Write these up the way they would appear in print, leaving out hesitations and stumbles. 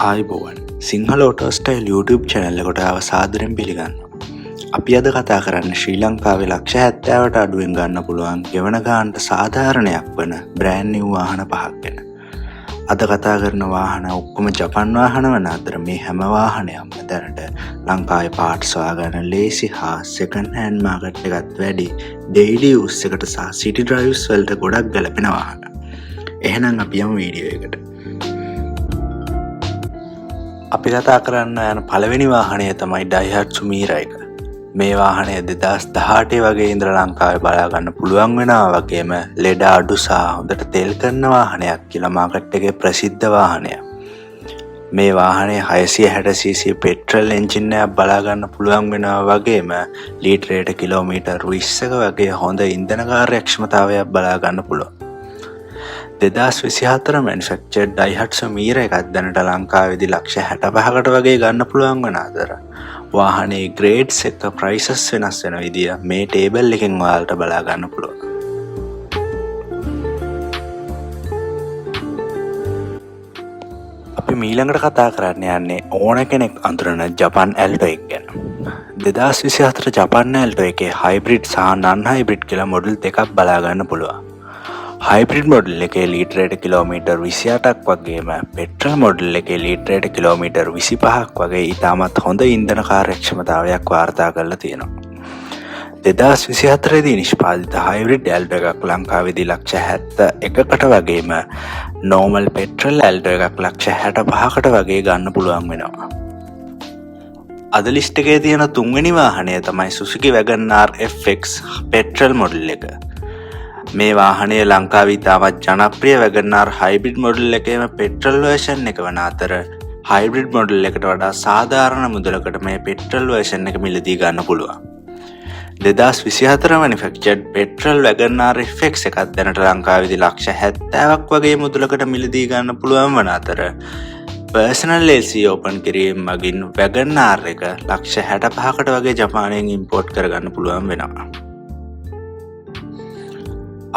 ආයිබෝවන් Sinhala ඔටෝස්ටයිල් YouTube channel එකට සාදරයෙන් පිළිගන්නවා. අපි අද කතා කරන්නේ ශ්‍රී ලංකාවේ ලක්ෂ 70ට අඩුවෙන් ගන්න පුළුවන් ගෙවන ගානට සාධාරණයක් වන බ්‍රෑන්ඩ් නිව් වාහන පහක් ගැන. අද කතා කරන වාහන ඔක්කොම ජපන් වාහන වන අතර මේ හැම වාහනයක්ම දැනට ලංකාවේ පාර්ට්ස් හොයාගන්න ලේසි හා සෙකන්ඩ් හෑන්ඩ් මාකට් එකත් වැඩි ඩේලි යූස් එකට සහ සිටි ඩ්‍රයිව්ස් වලට ගොඩක් ගැලපෙන වාහන. එහෙනම් අපි යමු වීඩියෝ එකට. අපි කතා කරන්න යන පළවෙනි වාහනය තමයි ඩයිහට්සු මීරා එක. මේ වාහනය 2018 වගේ ඉඳලා ලංකාවේ බලා ගන්න පුළුවන් වෙනවා වගේම ලෙඩ අඩු සහ හොඳට තෙල් කරන වාහනයක් කියලා මාකට් එකේ ප්‍රසිද්ධ වාහනයක්. මේ වාහනේ 660cc පෙට්‍රල් එන්ජින් එකක් බලා ගන්න පුළුවන් වෙනවා වගේම ලීටරයට කිලෝමීටර් 20ක වගේ හොඳ ඉන්ධන කාර්යක්ෂමතාවයක් බලා ගන්න පුළුවන්. 2024 manufactured Daihatsu Mira එකක් දැනට ලංකාවේදී ලක්ෂ 65කට වගේ ගන්න පුළුවන් වන අතර වාහනේ grades එක prices වෙනස් වෙන විදිය මේ ටේබල් එකෙන් ඔයාලට බලා ගන්න පුළුවන්. අපි ඊළඟට කතා කරන්න යන්නේ ඕන කෙනෙක් අඳුරන ජපන් ඇල්ටෝ එක ගැන. 2024 ජපන් ඇල්ටෝ එකේ hybrid සහ non hybrid කියලා මොඩල් දෙකක් බලා ගන්න පුළුවන්. හයිබ්‍රිඩ් මොඩල් එකේ ලීටරයට කිලෝමීටර් 28ක් වගේම පෙට්‍රල් මොඩල් එකේ ලීටරයට කිලෝමීටර් 25ක් වගේ ඉතාමත් හොඳ ඉන්ධන කාර්යක්ෂමතාවයක් වාර්තා කරලා තියෙනවා. 2024 දී නිෂ්පාදිත හයිබ්‍රිඩ් ඇල්ටෝ එකක් ලංකාවේදී ලක්ෂ 71කට වගේම නෝමල් පෙට්‍රල් ඇල්ටෝ එකක් ලක්ෂ 65කට වගේ ගන්න පුළුවන් වෙනවා. අද ලිස්ට් එකේ තියෙන තුන්වෙනි වාහනය තමයි Suzuki Wagon R FX petrol model එක. මේ වාහනය ලංකාවේ ඉතාමත් ජනප්‍රිය Wagon R හයිබ්‍රිඩ් මොඩල් එකේම පෙට්‍රල් වර්ෂන් එක වන අතර හයිබ්‍රිඩ් මොඩල් එකට වඩා සාධාරණ මුදලකට මේ පෙට්‍රල් වර්ෂන් එක මිලදී ගන්න පුළුවන්. 2024 manufactured petrol Wagon R FX එකක් දැනට ලංකාවේදී ලක්ෂ 70ක් වගේ මුදලකට මිලදී ගන්න පුළුවන් වන අතර personal AC open කිරීම මගින් Wagon R එක ලක්ෂ 65කට වගේ ජපානයෙන් ඉම්පෝර්ට් කරගන්න පුළුවන් වෙනවා.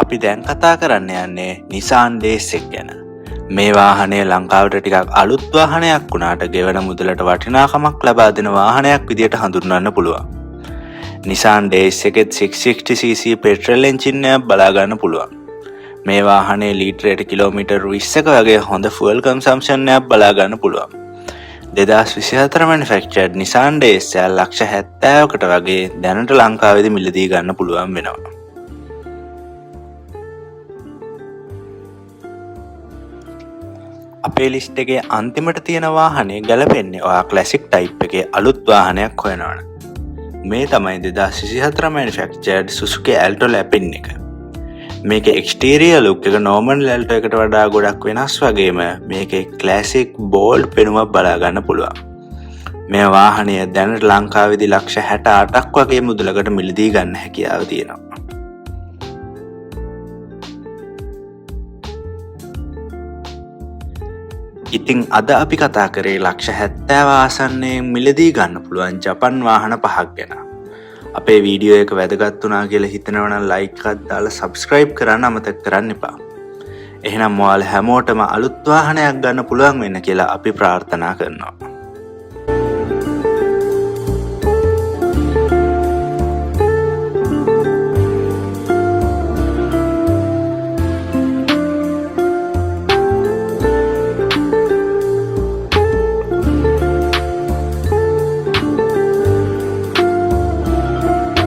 අපි දැන් කතා කරන්න යන්නේ Nissan Days එක ගැන. මේ වාහනය ලංකාවට ටිකක් අලුත් වාහනයක් වුණාට ගෙවන මුදලට වටිනාකමක් ලබා දෙන වාහනයක් විදියට හඳුන්වන්න පුළුවන්. Nissan Days එකේ 660cc පෙට්‍රල් එන්ජින් එකක් බලා ගන්න පුළුවන්. මේ වාහනේ ලීටරයට කිලෝමීටර් 20ක වගේ හොඳ fuel consumption එකක් බලා ගන්න පුළුවන්. 2024 manufactured Nissan Days එක ලක්ෂ 70කට වගේ දැනට ලංකාවේදී මිලදී ගන්න පුළුවන් වෙනවා. අපේ ලිස්ට් එකේ අන්තිමට තියෙන වාහනේ ගැලපෙන්නේ ඔයා ක්ලාසික් ටයිප් එකේ අලුත් වාහනයක් හොයනවනේ. මේ තමයි 2024 manufactured Suzuki Alto Lapin එක. මේකේ exterior look එක normal Alto එකට වඩා ගොඩක් වෙනස් වගේම මේකේ classic bold පෙනුමක් බලා ගන්න පුළුවන්. මේ වාහනය දැනට ලංකාවේදී ලක්ෂ 68ක් වගේ මුදලකට මිලදී ගන්න හැකියාව තියෙනවා. ඉතින් අද අපි කතා කරේ ලක්ෂ 70 ආසන්නයෙන් මිලදී ගන්න පුළුවන් ජපන් වාහන පහක් ගැන. අපේ වීඩියෝ එක වැදගත් වුණා කියලා හිතනවා නම් ලයික් එකක් දාලා සබ්ස්ක්‍රයිබ් කරන්න අමතක කරන්න එපා. එහෙනම් ඔයාලා හැමෝටම අලුත් වාහනයක් ගන්න පුළුවන් වෙන්න කියලා අපි ප්‍රාර්ථනා කරනවා.